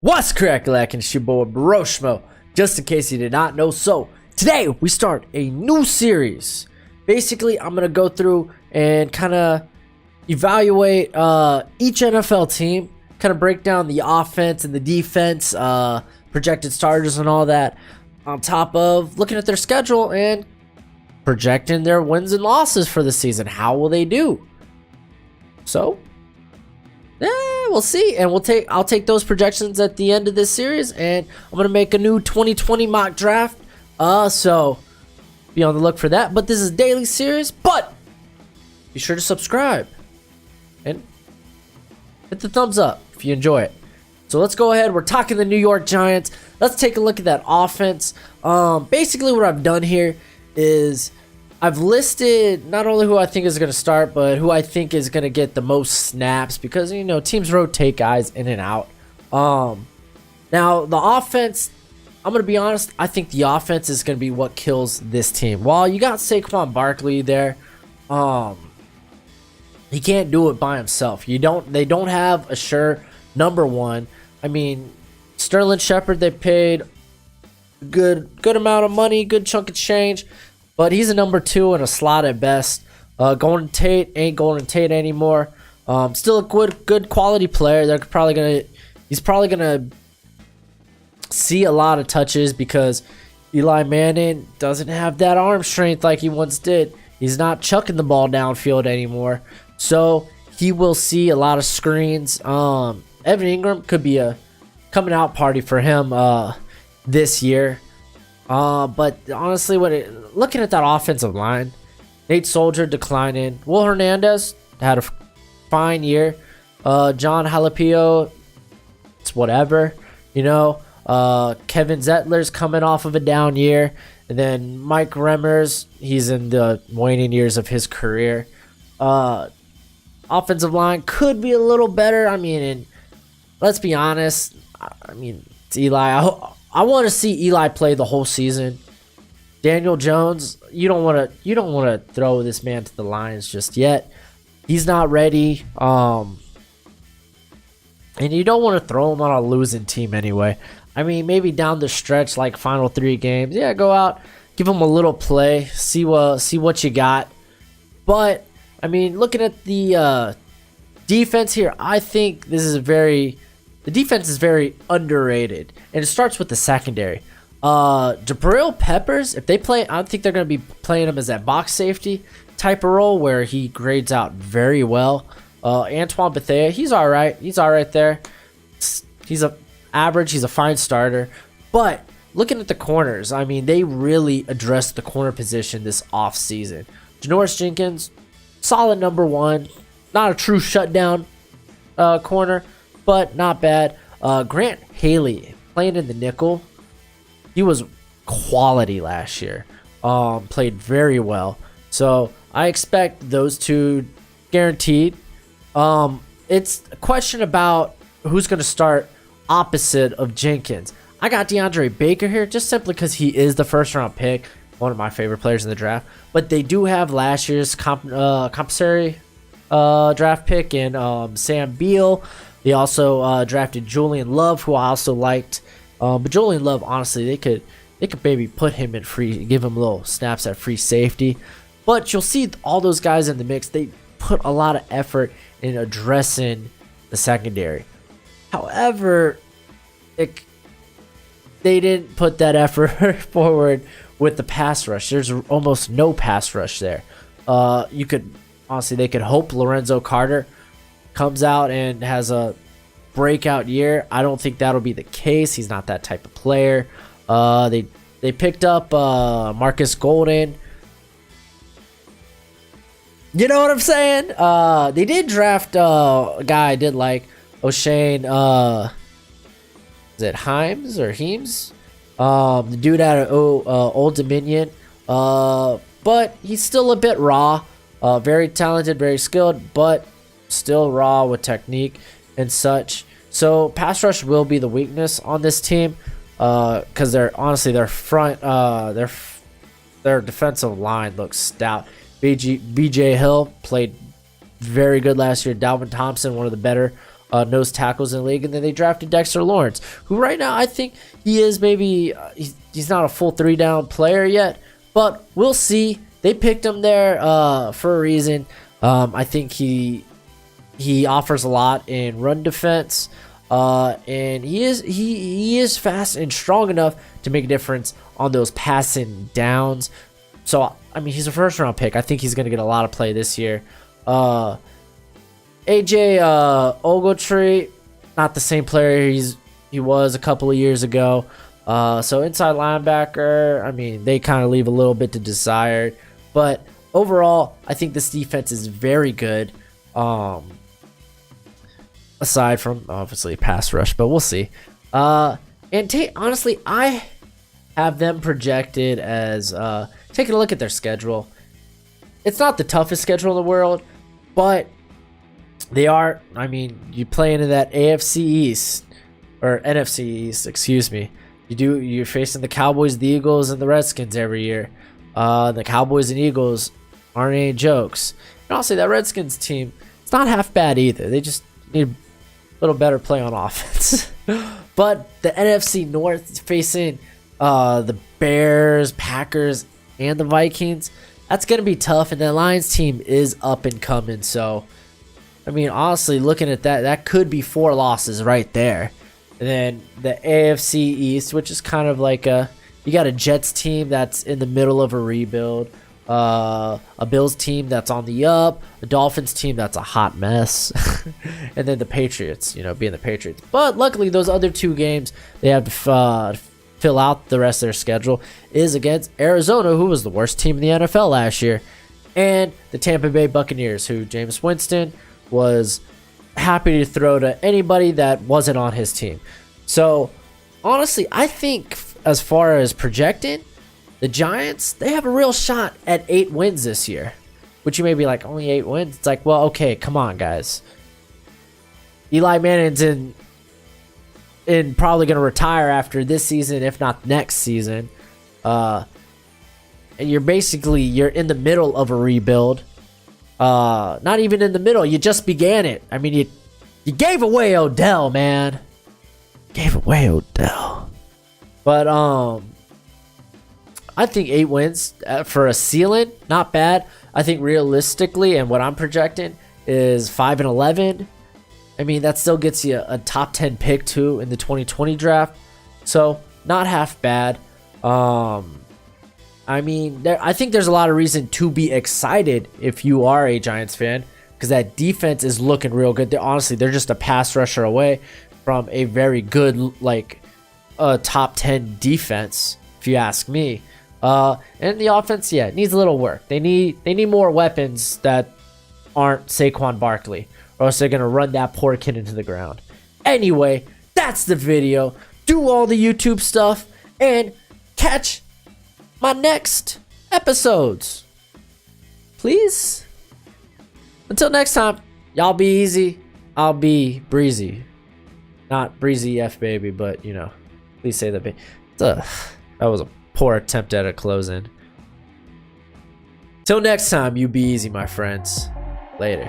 What's crack-a-lack, it's your boy Broshmo, just in case you did not know. So today we start a new series. Basically, I'm gonna go through and kind of evaluate each NFL team, kind of break down the offense and the defense, projected starters and all that, on top of looking at their schedule and projecting their wins and losses for the season. How will they do? So we'll see, and I'll take those projections at the end of this series, and I'm gonna make a new 2020 mock draft. So be on the look for that. But this is a daily series, but be sure to subscribe and hit the thumbs up if you enjoy it. So let's go ahead. We're talking the New York Giants. Let's take a look at that offense. Basically what I've done here is I've listed not only who I think is going to start, but who I think is going to get the most snaps, because, you know, teams rotate guys in and out. Now, the offense, I'm going to be honest, I think the offense is going to be what kills this team. While you got Saquon Barkley there, he can't do it by himself. They don't have a sure number one. I mean, Sterling Shepard, they paid good amount of money, good chunk of change, but he's a number two in a slot at best. Golden Tate ain't Golden Tate anymore. Still a good quality player. He's probably gonna see a lot of touches because Eli Manning doesn't have that arm strength like he once did. He's not chucking the ball downfield anymore, so he will see a lot of screens. Evan Ingram could be a coming out party for him this year. But honestly, looking at that offensive line, Nate Soldier declining. Will Hernandez had a fine year. John Jalapeno, it's whatever, you know. Kevin Zettler's coming off of a down year, and then Mike Remmers, he's in the waning years of his career. Offensive line could be a little better. I mean, and let's be honest. I mean, it's Eli. I want to see Eli play the whole season. Daniel Jones, you don't want to throw this man to the Lions just yet. He's not ready. And you don't want to throw him on a losing team anyway. I mean, maybe down the stretch, like final 3 games, yeah, go out, give him a little play, see what you got. But I mean, looking at the defense here, I think the defense is very underrated, and it starts with the secondary. Jabril Peppers, if they play, I don't think they're going to be playing him as that box safety type of role where he grades out very well. Antoine Bethea, he's all right. He's all right there. He's average. He's a fine starter. But looking at the corners, I mean, they really addressed the corner position this offseason. Janoris Jenkins, solid number 1. Not a true shutdown corner, but not bad. Grant Haley playing in the nickel. He was quality last year. Played very well. So I expect those two guaranteed. It's a question about who's going to start opposite of Jenkins. I got DeAndre Baker here just simply because he is the first round pick, one of my favorite players in the draft. But they do have last year's compensatory draft pick in Sam Beal. They also drafted Julian Love, who I also liked. But Julian Love, honestly, they could maybe put him in free, give him little snaps at free safety. But you'll see all those guys in the mix. They put a lot of effort in addressing the secondary. However, they didn't put that effort forward with the pass rush. There's almost no pass rush there. They could hope Lorenzo Carter comes out and has a breakout year. I don't think that'll be the case. He's not that type of player. They picked up Marcus Golden. You know what I'm saying? They did draft a guy I did like, O'Shane. Is it Himes or Heems? The dude out of Old Dominion. But he's still a bit raw. Very talented, very skilled, but still raw with technique and such. So pass rush will be the weakness on this team, because their front, their defensive line looks stout. BJ Hill played very good last year. Dalvin Thompson, one of the better nose tackles in the league. And then they drafted Dexter Lawrence, who right now I think he is maybe he's not a full 3-down player yet, but we'll see. They picked him there for a reason. I think he offers a lot in run defense, and he is fast and strong enough to make a difference on those passing downs. So I mean, he's a first round pick. I think he's going to get a lot of play this year. AJ Ogletree, not the same player he was a couple of years ago. So inside linebacker, I mean, they kind of leave a little bit to desired, but overall, I think this defense is very good. Aside from obviously pass rush, but we'll see. Honestly, I have them projected as taking a look at their schedule. It's not the toughest schedule in the world, but they are. I mean, you play into that AFC East or NFC East, excuse me. You're facing the Cowboys, the Eagles, and the Redskins every year. The Cowboys and Eagles aren't any jokes. And I'll say that Redskins team, it's not half bad either. They just need a little better play on offense. But the NFC North facing the Bears, Packers, and the Vikings, that's going to be tough. And the Lions team is up and coming. So, I mean, honestly, looking at that, that could be 4 losses right there. And then the AFC East, which is kind of like you got a Jets team that's in the middle of a rebuild, a Bills team that's on the up, a Dolphins team that's a hot mess, and then the Patriots, being the Patriots. But luckily, those other 2 games they have to fill out the rest of their schedule is against Arizona, who was the worst team in the NFL last year, and the Tampa Bay Buccaneers, who Jameis Winston was happy to throw to anybody that wasn't on his team. So honestly, I think as far as projected, the Giants, they have a real shot at 8 wins this year. Which you may be like, only 8 wins? It's like, well, okay, come on, guys. Eli Manning's in probably going to retire after this season, if not next season. And you're in the middle of a rebuild. Not even in the middle. You just began it. I mean, you gave away Odell, man. Gave away Odell. But I think 8 wins for a ceiling, not bad. I think realistically, and what I'm projecting is 5-11. I mean, that still gets you a top 10 pick too in the 2020 draft. So not half bad. I mean, I think there's a lot of reason to be excited if you are a Giants fan, because that defense is looking real good. They're just a pass rusher away from a very good, top 10 defense, if you ask me. And the offense, it needs a little work. They need more weapons that aren't Saquon Barkley, or else they're gonna run that poor kid into the ground. Anyway, that's the video. Do all the YouTube stuff and catch my next episodes, please. Until next time, y'all be easy. I'll be breezy. Not breezy F baby, but please say that. That was a poor attempt at a close-in. Till next time, you be easy, my friends. Later.